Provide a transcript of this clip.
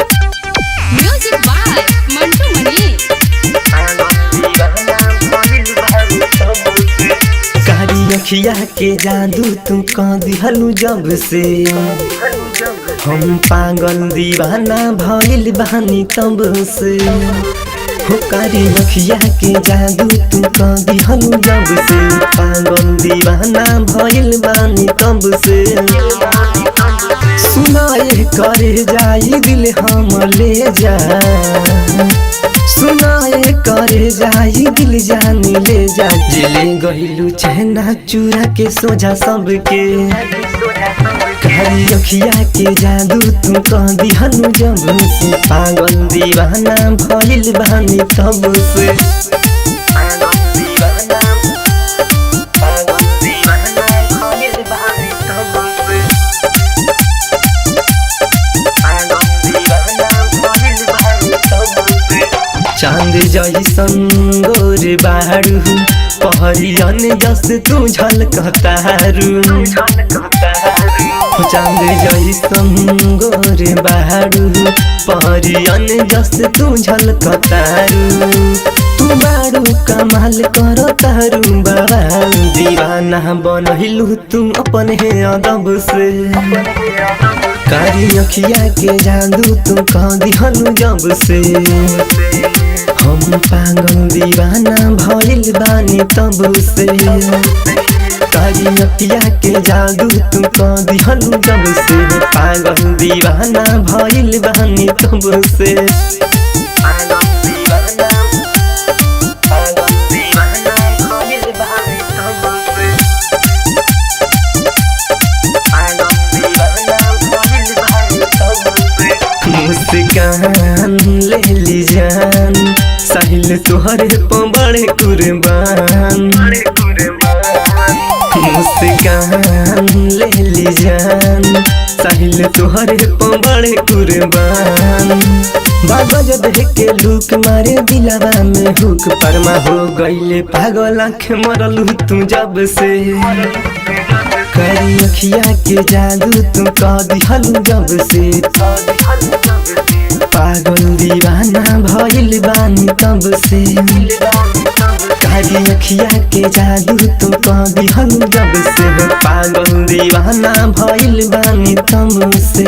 Music by Mantu मनी। कारी अखिया के जादू तू कह दिहलू जब से हम पागल दीवाना भइल बानी तब से हो। कारी अखिया के जादू तू कह दिहलू जब से पागल दीवाना भइल बानी तब से। सुनाए करे जाई दिल हम ले जा, सुनाए करे जाई दिल जान ले जा। जिले गहिलू चहना चूरा के सोझा सबके कारी अखिया के जादू तू कह दिहनु जब से पागल दीवाना भइल बानी तब से। चांद जैसन गोर बारू पहरियन जस तू झलकतारू। चांद जैसन गोर बारू पहरियन जस तू झलकतारू। तू बारू कमाल करो तारू बाबा दीवाना बनहिलू तू अपन हे अदब से। कारी अखिया के जादू तू कह दिहनु जब से हम पागल दीवाना भइल बानी तब से। कारी अखिया के जादू तू कह दिहनु जब से पागल दीवाना भइल बानी तब से। मुस्कान ले ली जान साहिल तुहरे बड़े कुर्बान। मुस्कान ले ली जान साहिल तुहरे बड़े कुर्बान। बागज देख के लूक मारे दिलवा में हुक परमा हो गईले पागल आँख मरलू तू जब से। कारी अखिया के जादू तू कह दिहलू जब से पागल दीवाना भइल बानी तब से। कारी अखिया के जादू तू कह दिहलू जब से पागल दीवाना भइल बानी तब से।